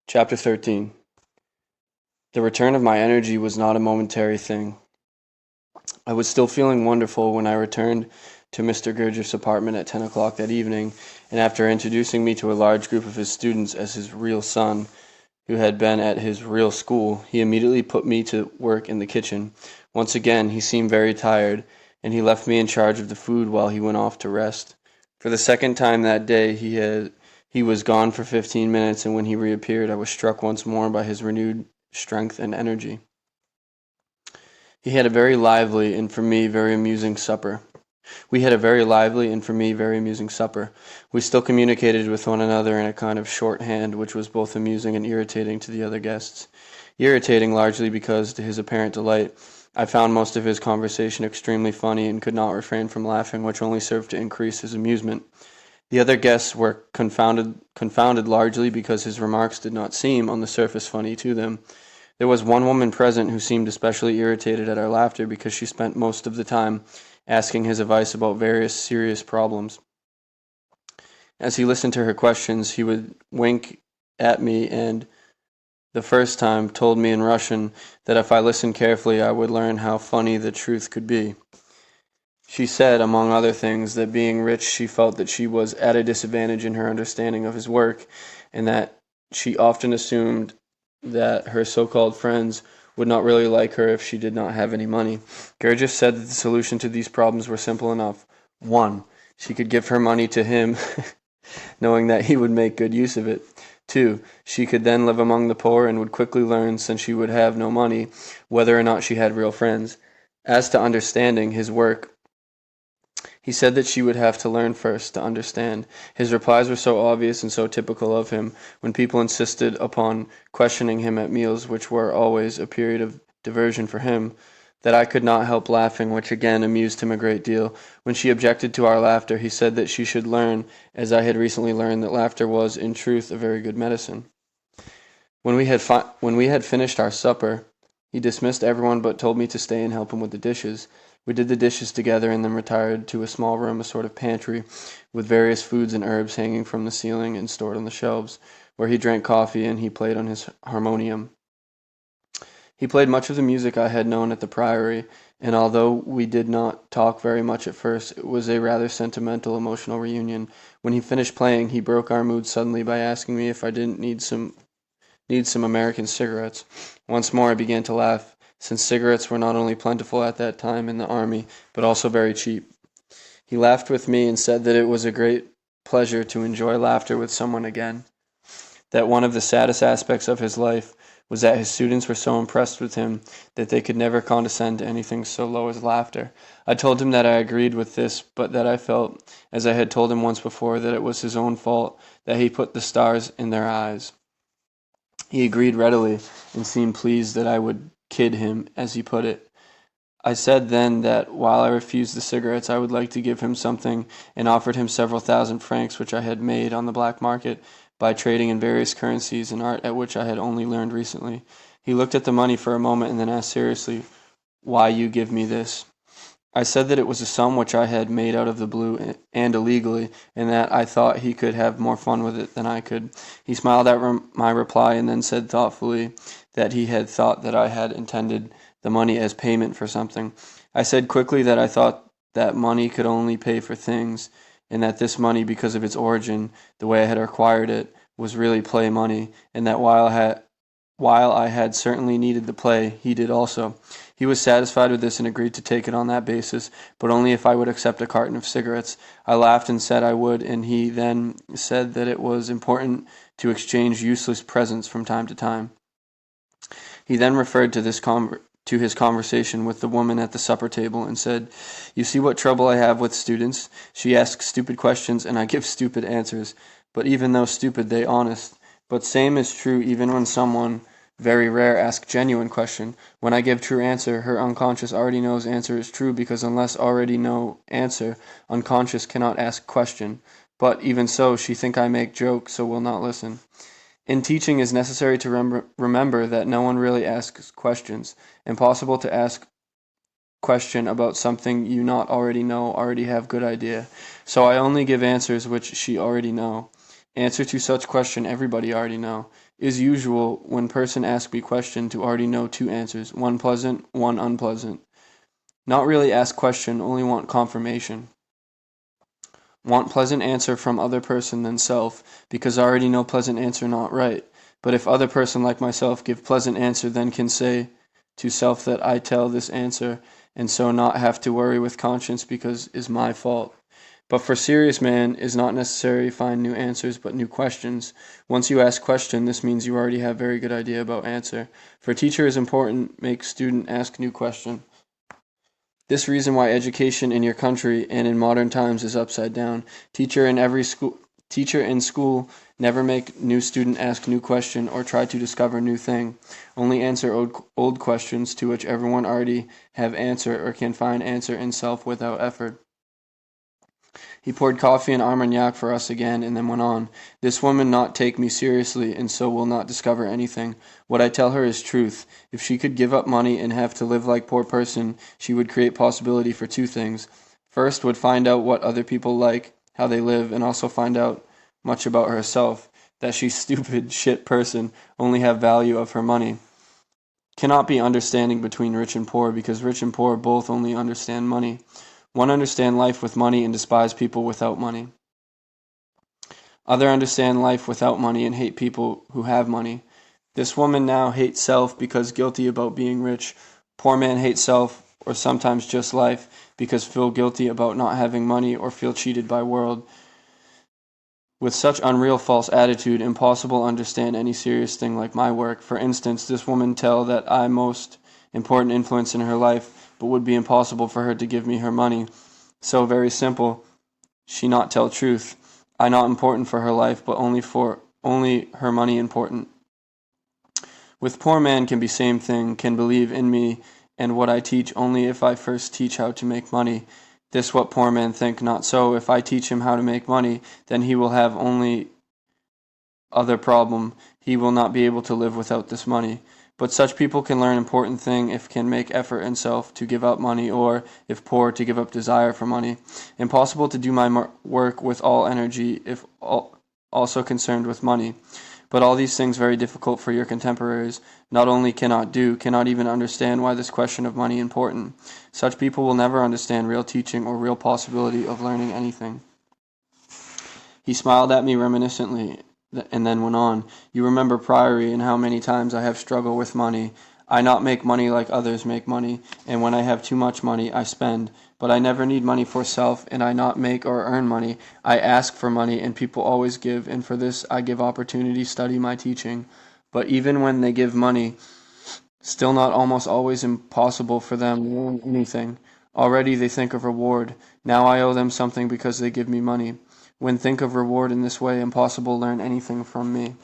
Chapter 13. The return of my energy was not a momentary thing. I was still feeling wonderful when I returned to Mr. Gurdjieff's apartment at 10 o'clock that evening, and after introducing me to a large group of his students as his real son, who had been at his real school, he immediately put me to work in the kitchen. Once again, he seemed very tired, and he left me in charge of the food while he went off to rest. For the second time that day, he was gone for 15 minutes, and when he reappeared, I was struck once more by his renewed strength and energy. He had a very lively and for me very amusing supper. We had a very lively and for me very amusing supper. We still communicated with one another in a kind of shorthand which was both amusing and irritating to the other guests. Irritating largely because, to his apparent delight, I found most of his conversation extremely funny and could not refrain from laughing, which only served to increase his amusement. The other guests were confounded largely because his remarks did not seem, on the surface, funny to them. There was one woman present who seemed especially irritated at our laughter because she spent most of the time asking his advice about various serious problems. As he listened to her questions, he would wink at me and, the first time, told me in Russian that if I listened carefully I would learn how funny the truth could be. She said, among other things, that being rich she felt that she was at a disadvantage in her understanding of his work, and that she often assumed that her so-called friends would not really like her if she did not have any money. Gurdjieff said that the solution to these problems were simple enough. 1. She could give her money to him, knowing that he would make good use of it. 2. She could then live among the poor and would quickly learn, since she would have no money, whether or not she had real friends. As to understanding his work, he said that she would have to learn first to understand. His replies were so obvious and so typical of him, when people insisted upon questioning him at meals, which were always a period of diversion for him, that I could not help laughing, which again amused him a great deal. When she objected to our laughter, he said that she should learn, as I had recently learned, that laughter was, in truth, a very good medicine. When we had finished our supper, he dismissed everyone but told me to stay and help him with the dishes. We did the dishes together and then retired to a small room, a sort of pantry, with various foods and herbs hanging from the ceiling and stored on the shelves, where he drank coffee and he played on his harmonium. He played much of the music I had known at the Priory, and although we did not talk very much at first, it was a rather sentimental, emotional reunion. When he finished playing, he broke our mood suddenly by asking me if I didn't need some American cigarettes. Once more I began to laugh, since cigarettes were not only plentiful at that time in the army, but also very cheap. He laughed with me and said that it was a great pleasure to enjoy laughter with someone again, that one of the saddest aspects of his life was that his students were so impressed with him that they could never condescend to anything so low as laughter. I told him that I agreed with this, but that I felt, as I had told him once before, that it was his own fault that he put the stars in their eyes. He agreed readily, and seemed pleased that I would kid him, as he put it. I said then that while I refused the cigarettes I would like to give him something, and offered him several thousand francs which I had made on the black market by trading in various currencies, an art at which I had only learned recently. He looked at the money for a moment and then asked seriously, "Why you give me this?" I said that it was a sum which I had made out of the blue and illegally, and that I thought he could have more fun with it than I could. He smiled at my reply and then said thoughtfully that he had thought that I had intended the money as payment for something. I said quickly that I thought that money could only pay for things, and that this money, because of its origin, the way I had acquired it, was really play money, and that while I had certainly needed the play, he did also. He was satisfied with this and agreed to take it on that basis, but only if I would accept a carton of cigarettes. I laughed and said I would, and he then said that it was important to exchange useless presents from time to time. He then referred to his conversation with the woman at the supper table and said, "You see what trouble I have with students. She asks stupid questions and I give stupid answers, but even though stupid, they honest. But same is true even when someone very rare ask genuine question. When I give true answer, her unconscious already knows answer is true, because unless already know answer, unconscious cannot ask question. But even so, she think I make joke, so will not listen. In teaching, it is necessary to remember that no one really asks questions. Impossible to ask question about something you not already know, already have good idea. So I only give answers which she already know. Answer to such question everybody already know. Is usual when person ask me question to already know two answers, one pleasant, one unpleasant. Not really ask question, only want confirmation. Want pleasant answer from other person than self, because I already know pleasant answer not right. But if other person like myself give pleasant answer, then can say to self that I tell this answer, and so not have to worry with conscience because is my fault. But for serious man, is not necessary find new answers, but new questions. Once you ask question, this means you already have very good idea about answer. For teacher is important, make student ask new question. This reason why education in your country and in modern times is upside down. Teacher in school never make new student ask new question or try to discover new thing. Only answer old questions to which everyone already have answer or can find answer in self without effort. He poured coffee and armagnac for us again, and then went on. This woman not take me seriously, and so will not discover anything. What I tell her is truth. If she could give up money and have to live like poor person, she would create possibility for two things. First, would find out what other people like, how they live, and also find out much about herself. That she's stupid, shit person, only have value of her money. Cannot be understanding between rich and poor, because rich and poor both only understand money. One understand life with money and despise people without money. Other understand life without money and hate people who have money. This woman now hates self because guilty about being rich. Poor man hates self, or sometimes just life, because feel guilty about not having money or feel cheated by world. With such unreal false attitude, impossible understand any serious thing like my work. For instance, this woman tell that I most important influence in her life, but would be impossible for her to give me her money. So very simple, she not tell truth. I not important for her life, but only her money important. With poor man can be same thing, can believe in me and what I teach only if I first teach how to make money. This what poor man think, not so. If I teach him how to make money, then he will have only other problem. He will not be able to live without this money. But such people can learn important thing if can make effort in self to give up money, or, if poor, to give up desire for money. Impossible to do my work with all energy if also concerned with money. But all these things very difficult for your contemporaries. Not only cannot do, cannot even understand why this question of money important. Such people will never understand real teaching or real possibility of learning anything. He smiled at me reminiscently, and then went on. You remember Priory and how many times I have struggled with money. I not make money like others make money, and when I have too much money, I spend. But I never need money for self, and I not make or earn money. I ask for money, and people always give, and for this I give opportunity study my teaching. But even when they give money, still not almost always impossible for them to learn anything. Already they think of reward. Now I owe them something because they give me money. When think of reward in this way, impossible learn anything from me.